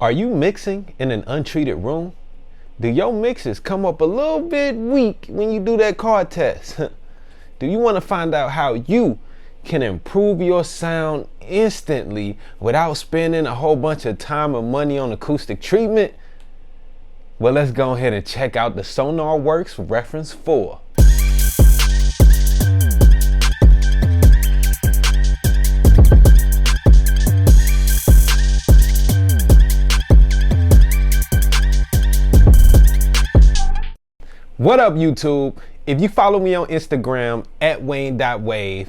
Are you mixing in an untreated room? Do your mixes come up a little bit weak when you do that card test? Do you want to find out how you can improve your sound instantly without spending a whole bunch of time and money on acoustic treatment? Well, let's go ahead and check out the Sonarworks Reference 4. What up, YouTube? If you follow me on Instagram at Wayne.wav,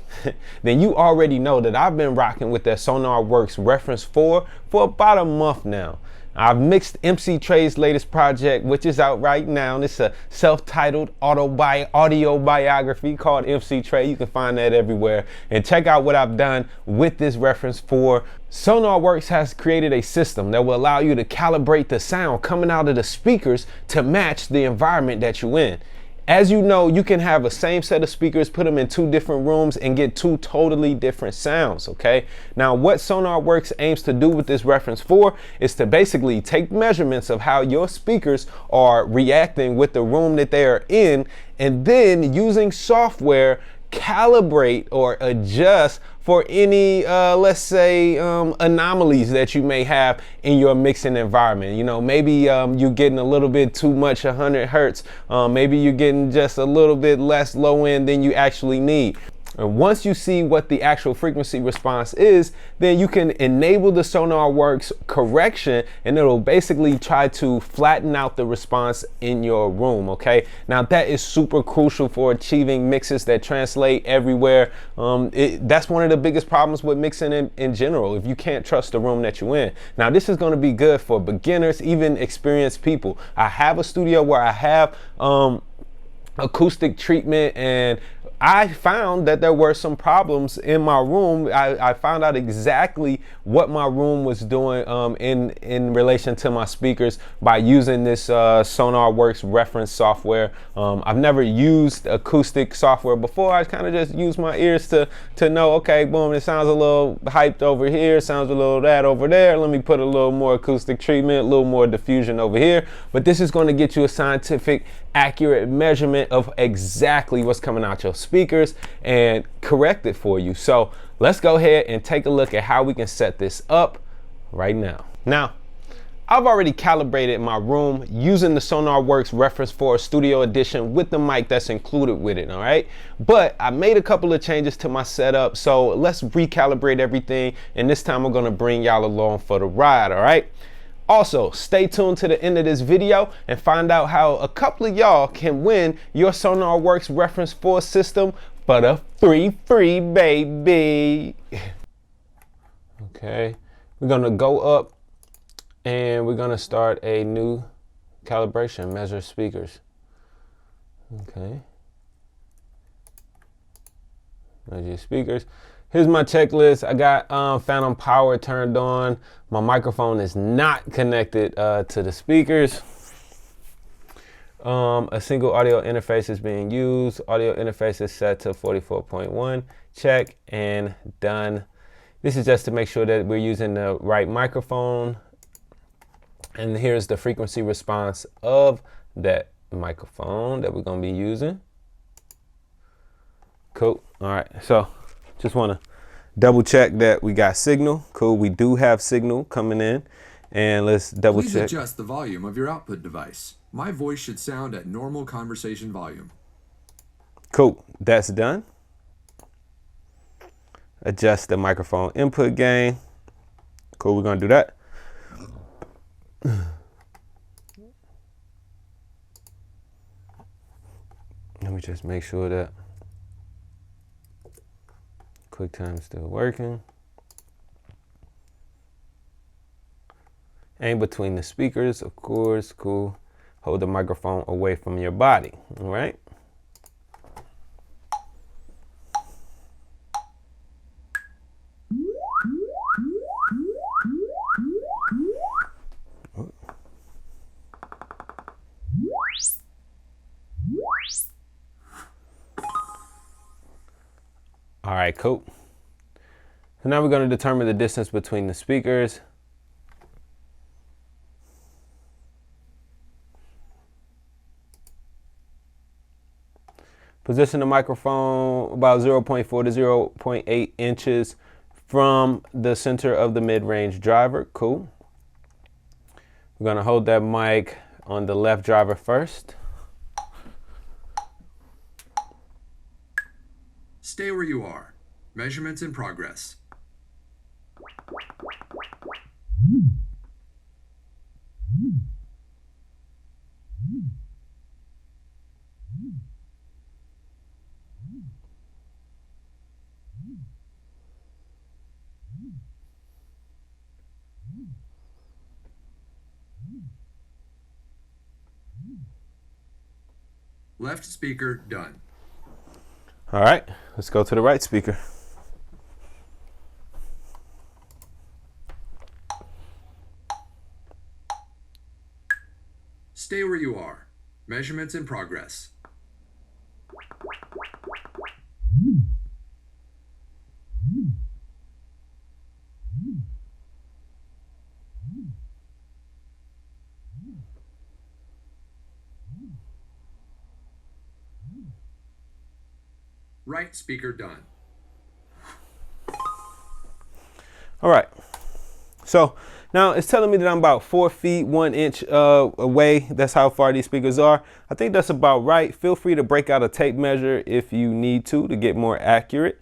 then you already know that I've been rocking with that Sonarworks Reference 4 for about a month now. I've mixed MC Trey's latest project, which is out right now. It's a self-titled audio biography called MC Trey. You can find that everywhere. And check out what I've done with this Reference 4. Sonarworks has created a system that will allow you to calibrate the sound coming out of the speakers to match the environment that you're in. As you know, you can have a same set of speakers, put them in two different rooms and get two totally different sounds, okay? Now, what Sonarworks aims to do with this Reference 4 is to basically take measurements of how your speakers are reacting with the room that they are in, and then using software, calibrate or adjust for any let's say anomalies that you may have in your mixing environment. You know, maybe you're getting a little bit too much 100 hertz, maybe you're getting just a little bit less low end than you actually need. And once you see what the actual frequency response is, then you can enable the Sonarworks correction, and it'll basically try to flatten out the response in your room, okay? Now that is super crucial for achieving mixes that translate everywhere. That's one of the biggest problems with mixing in general, if you can't trust the room that you're in. Now this is gonna be good for beginners, even experienced people. I have a studio where I have acoustic treatment, and I found that there were some problems in my room. I found out exactly what my room was doing in relation to my speakers by using this Sonarworks reference software. I've never used acoustic software before. I kind of just use my ears to know, okay, boom, it sounds a little hyped over here, sounds a little that over there. Let me put a little more acoustic treatment, a little more diffusion over here. But this is going to get you a scientific, accurate measurement of exactly what's coming out your speakers and correct it for you. So let's go ahead and take a look at how we can set this up right now. Now, I've already calibrated my room using the Sonarworks Reference 4 Studio Edition with the mic that's included with it, all right? But I made a couple of changes to my setup, so let's recalibrate everything, and this time I'm gonna bring y'all along for the ride, all right? Also, stay tuned to the end of this video and find out how a couple of y'all can win your Sonarworks Reference 4 system for the free, baby. Okay, we're gonna go up and we're gonna start a new calibration, measure speakers. Okay, measure speakers. Here's my checklist. I got phantom power turned on. My microphone is not connected to the speakers. A single audio interface is being used. Audio interface is set to 44.1. Check and done. This is just to make sure that we're using the right microphone. And here's the frequency response of that microphone that we're gonna be using. Cool, all right, so just want to double check that we got signal. Cool, we do have signal coming in, and let's double check. Please adjust the volume of your output device. My voice should sound at normal conversation volume. Cool, that's done. Adjust the microphone input gain. Cool, we're gonna do that. Let me just make sure that QuickTime is still working. Aim between the speakers, of course, cool. Hold the microphone away from your body, all right? All right, cool. So now we're going to determine the distance between the speakers. Position the microphone about 0.4 to 0.8 inches from the center of the mid-range driver. Cool. We're gonna hold that mic on the left driver first. Stay where you are. Measurements in progress. Left speaker done. All right, let's go to the right speaker. Stay where you are. Measurements in progress. Right speaker done. All right, so now it's telling me that I'm about 4 feet 1 inch away. That's how far these speakers are. I think that's about right. Feel free to break out a tape measure if you need to get more accurate.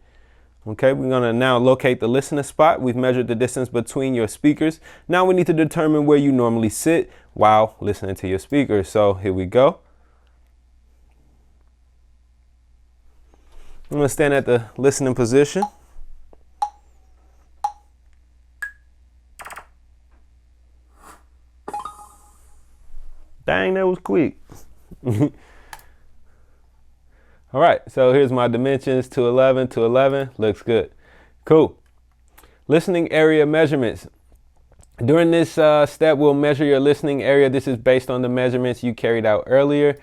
Okay, we're gonna now locate the listener spot. We've measured the distance between your speakers. Now we need to determine where you normally sit while listening to your speakers. So here we go. I'm gonna stand at the listening position. Dang, that was quick. All right, so here's my dimensions, 211, 211, looks good. Cool. Listening area measurements. During this step, we'll measure your listening area. This is based on the measurements you carried out earlier.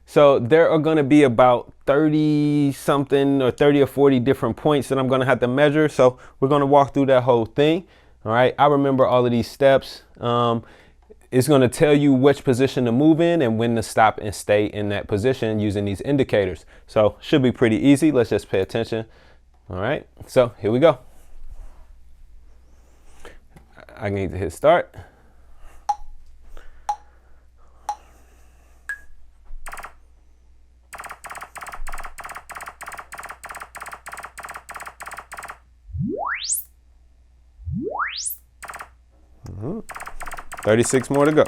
So there are gonna be about 30 something or 30 or 40 different points that I'm gonna have to measure. So we're gonna walk through that whole thing. All right, I remember all of these steps. It's gonna tell you which position to move in and when to stop and stay in that position using these indicators. So should be pretty easy. Let's just pay attention. All right, so here we go. I need to hit start. Mm-hmm. 36 more to go.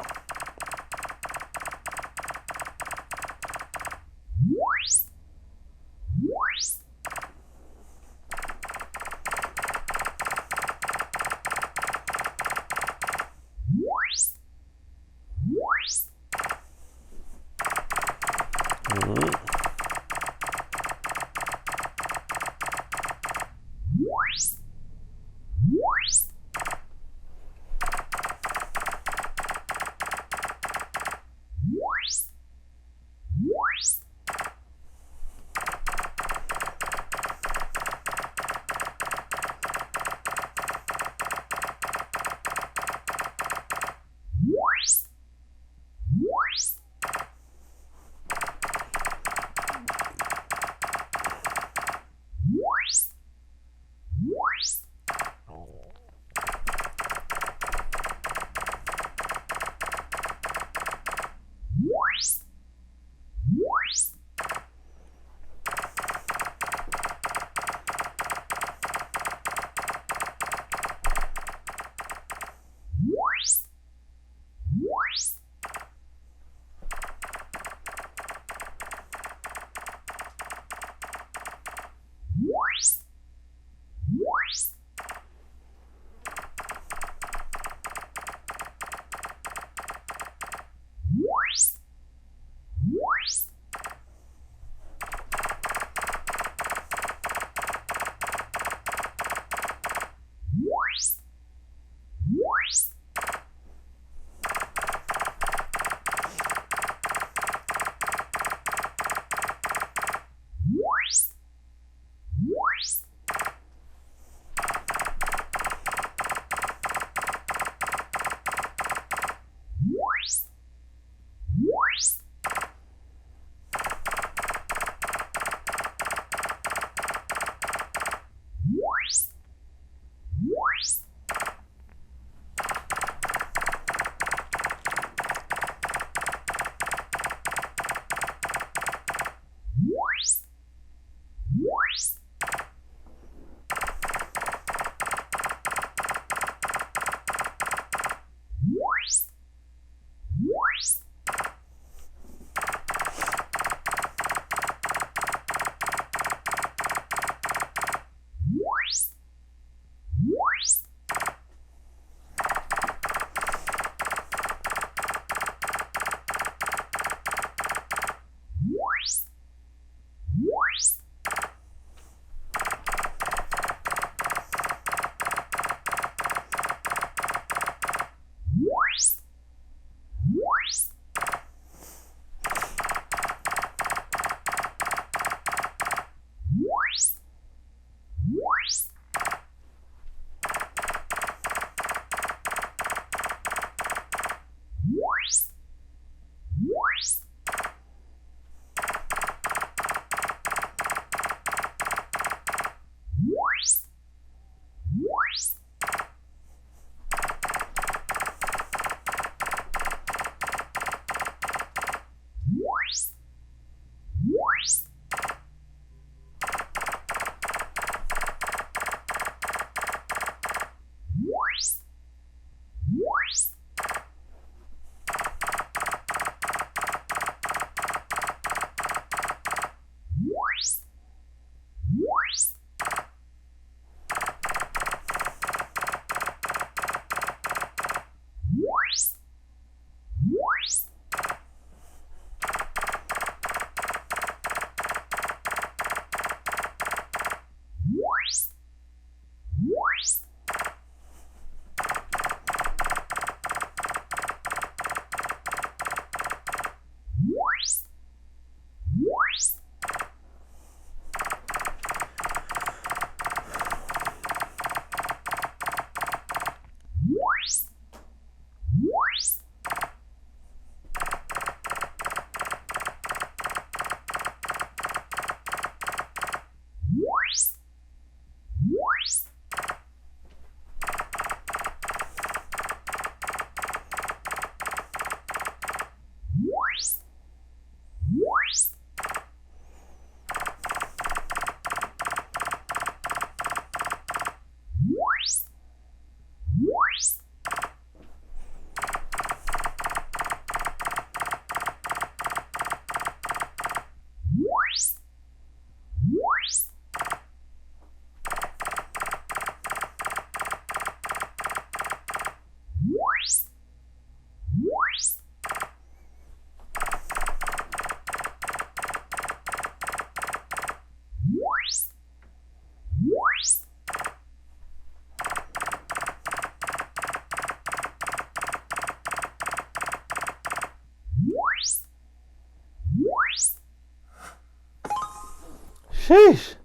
Sheesh.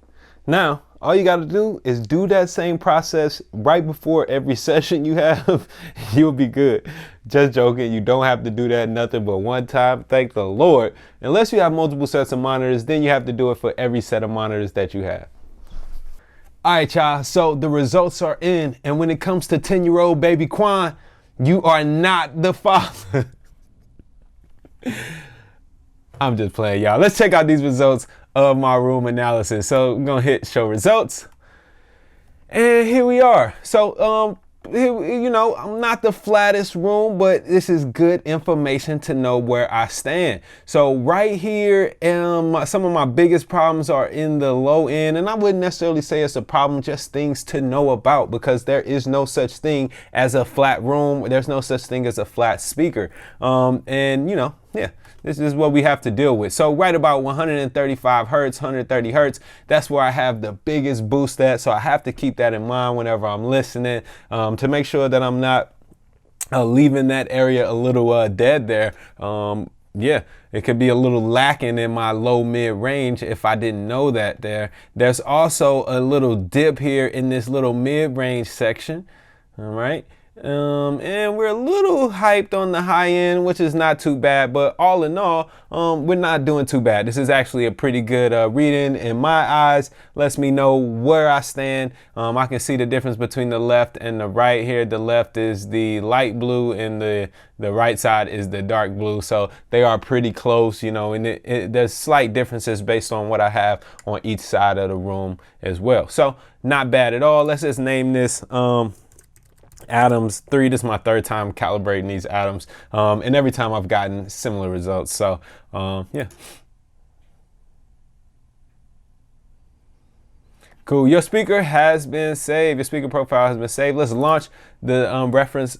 Now, all you got to do is do that same process right before every session you have. You'll be good. Just joking. You don't have to do that nothing but one time. Thank the Lord. Unless you have multiple sets of monitors, then you have to do it for every set of monitors that you have. All right, y'all. So the results are in. And when it comes to 10-year-old baby Quan, you are not the father. I'm just playing, y'all. Let's check out these results of my room analysis. So I'm gonna hit show results, and here we are. So you know, I'm not the flattest room, but this is good information to know where I stand. So right here, some of my biggest problems are in the low end, and I wouldn't necessarily say it's a problem, just things to know about, because there is no such thing as a flat room. There's no such thing as a flat speaker. And you know, yeah, this is what we have to deal with. So right about 135 hertz, 130 hertz, that's where I have the biggest boost at. So I have to keep that in mind whenever I'm listening, to make sure that I'm not leaving that area a little dead there. Yeah, it could be a little lacking in my low mid range if I didn't know that there. There's also a little dip here in this little mid range section. All right. And we're a little hyped on the high end, which is not too bad, but all in all, we're not doing too bad. This is actually a pretty good reading in my eyes. Lets me know where I stand. I can see the difference between the left and the right here. The left is the light blue and the right side is the dark blue. So they are pretty close, you know, and there's slight differences based on what I have on each side of the room as well. So not bad at all. Let's just name this Adams 3. This is my third time calibrating these Adams, and every time I've gotten similar results. So yeah, cool. Your speaker has been saved. Your speaker profile has been saved. Let's launch the reference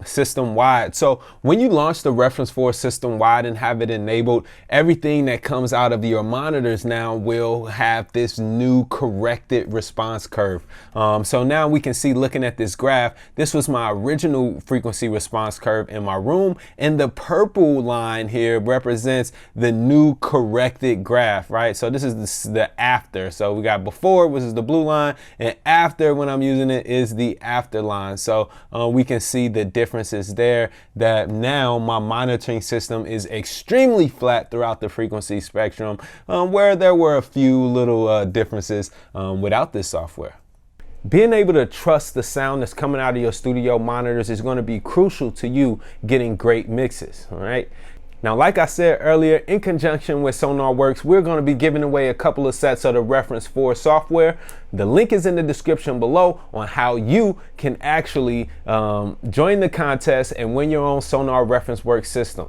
system wide. So when you launch the reference for system wide and have it enabled, everything that comes out of your monitors now will have this new corrected response curve. So now we can see, looking at this graph, this was my original frequency response curve in my room, and the purple line here represents the new corrected graph, right? So this is the after. So we got before, which is the blue line, and after, when I'm using it, is the after line. So we can see the differences there, that now my monitoring system is extremely flat throughout the frequency spectrum, where there were a few little differences without this software. Being able to trust the sound that's coming out of your studio monitors is going to be crucial to you getting great mixes, all right? Now, like I said earlier, in conjunction with Sonarworks, we're going to be giving away a couple of sets of the Reference 4 software. The link is in the description below on how you can actually join the contest and win your own Sonar Reference Works system.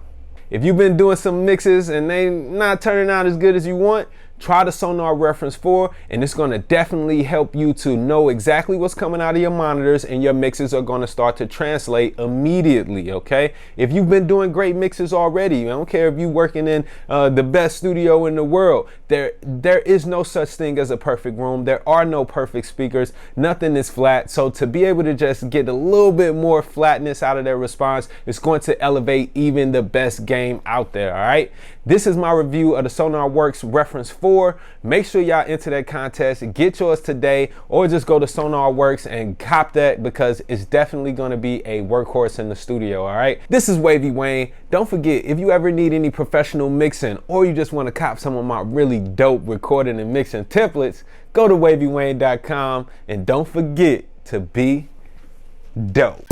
If you've been doing some mixes and they not turning out as good as you want, try the Sonar Reference 4, and it's going to definitely help you to know exactly what's coming out of your monitors, and your mixes are going to start to translate immediately, okay? If you've been doing great mixes already, I don't care if you're working in the best studio in the world, there is no such thing as a perfect room. There are no perfect speakers. Nothing is flat. So to be able to just get a little bit more flatness out of their response is going to elevate even the best game out there, all right? This is my review of the Sonarworks Reference 4. Make sure y'all enter that contest, get yours today, or just go to Sonarworks and cop that, because it's definitely going to be a workhorse in the studio, all right? This is Wavy Wayne. Don't forget, if you ever need any professional mixing, or you just want to cop some of my really dope recording and mixing templates, go to wavywayne.com, and don't forget to be dope.